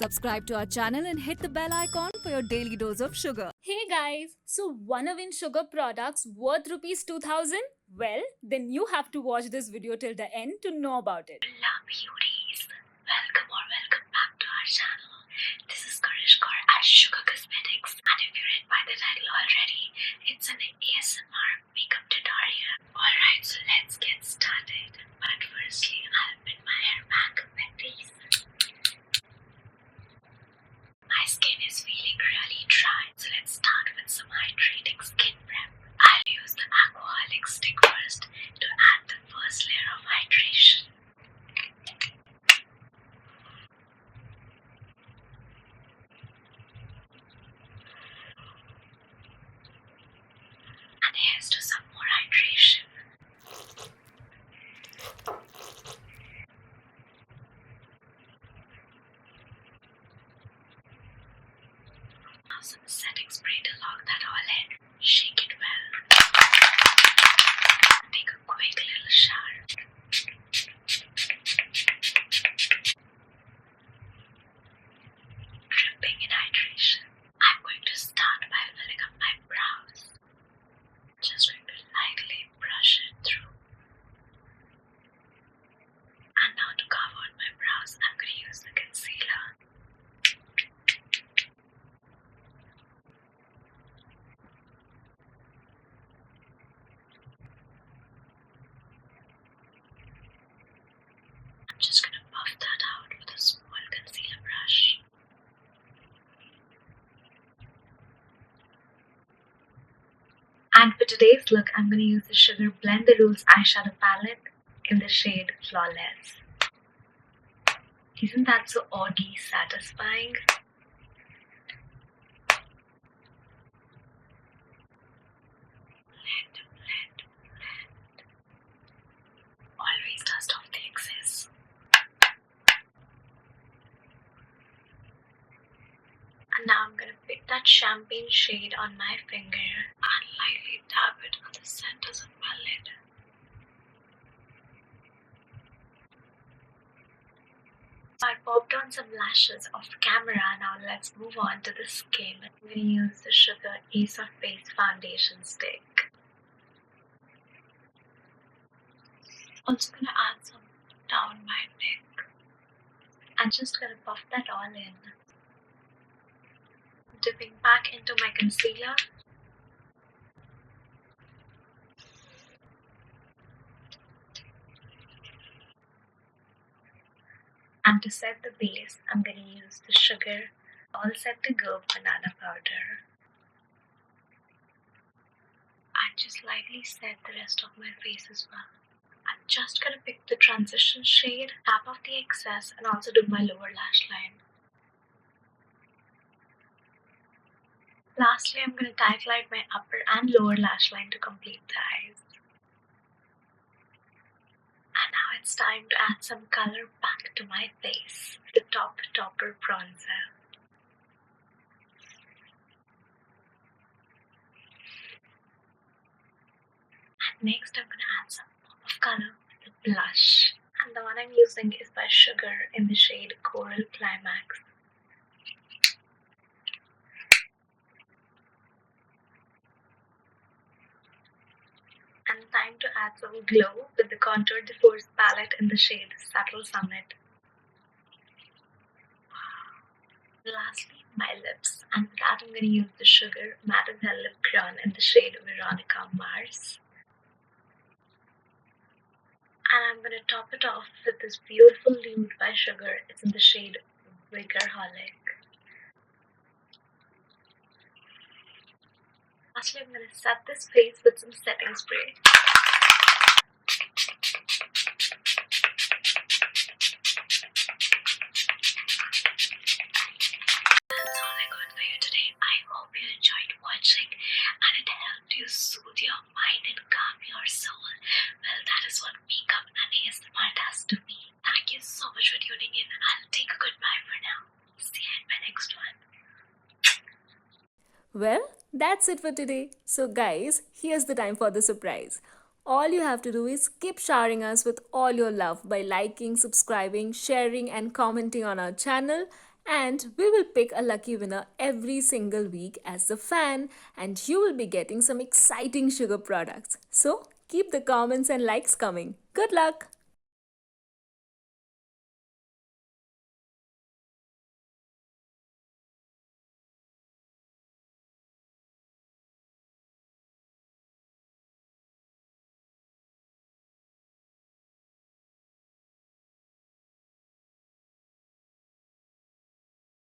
Subscribe to our channel and hit the bell icon for your daily dose of sugar. Hey guys, so wanna win sugar products worth rupees 2000? Well, then you have to watch this video till the end to know about it. Hello beauties, welcome back to our channel. This is Gurishq Kaur at Sugar Cosmetics, and if you read by the title already, it's an ASMR makeup tutorial. Alright, so let's get started. But firstly, I'll pin my hair back with these. My skin is feeling really dry, so let's start with some hydrating skin prep. I'll use the alcoholic stick first to add the first layer of hydration. And here's to some more hydration. Now some setting spray to lock that all in. Shake it well. Take a quick little shower. Dripping in hydration. I'm going to start by filling up my brows. Just going to lightly brush it through. And now to cover on my brows, I'm going to use the concealer. I'm just going to buff that out with a small concealer brush. And for today's look, I'm going to use the Sugar Blend the Rules eyeshadow palette in the shade Flawless. Isn't that so oddly satisfying? Blend. Always dust off the excess. And now I'm going to pick that champagne shade on my finger and lightly tap it on the centers of my lid. I popped on some lashes off camera. Now let's move on to the skin. I'm going to use the Sugar Ace of Base foundation stick. Also going to add some down my neck. I'm just going to buff that all in. Dipping back into my concealer. And to set the base, I'm going to use the Sugar All Set to Go banana powder. And just lightly set the rest of my face as well. I'm just going to pick the transition shade, tap off the excess, and also do my lower lash line. Lastly, I'm going to tight line my upper and lower lash line to complete the eyes. And now it's time to add some color back to my face. The topper bronzer. And next I'm going to add some pop of color with the blush. And the one I'm using is by Sugar in the shade Coral Climax. And time to add some glow with the Contour de Force palette in the shade Subtle Summit. Lastly, my lips, and for that I'm going to use the Sugar Mademoiselle Lip Crown in the shade Veronica Mars. And I'm going to top it off with this beautiful nude by Sugar. It's in the shade Vigorholic. Lastly, I'm going to set this face with some setting spray. That's all I got for you today. I hope you enjoyed watching and it helped you soothe your mind and calm your soul. Well, that is what makeup and ASMR does to me. Thank you so much for tuning in. I'll take a goodbye for now. See you in my next one. Well, that's it for today. So guys, here's the time for the surprise. All you have to do is keep showering us with all your love by liking, subscribing, sharing and commenting on our channel. And we will pick a lucky winner every single week as the fan, and you will be getting some exciting sugar products. So keep the comments and likes coming. Good luck!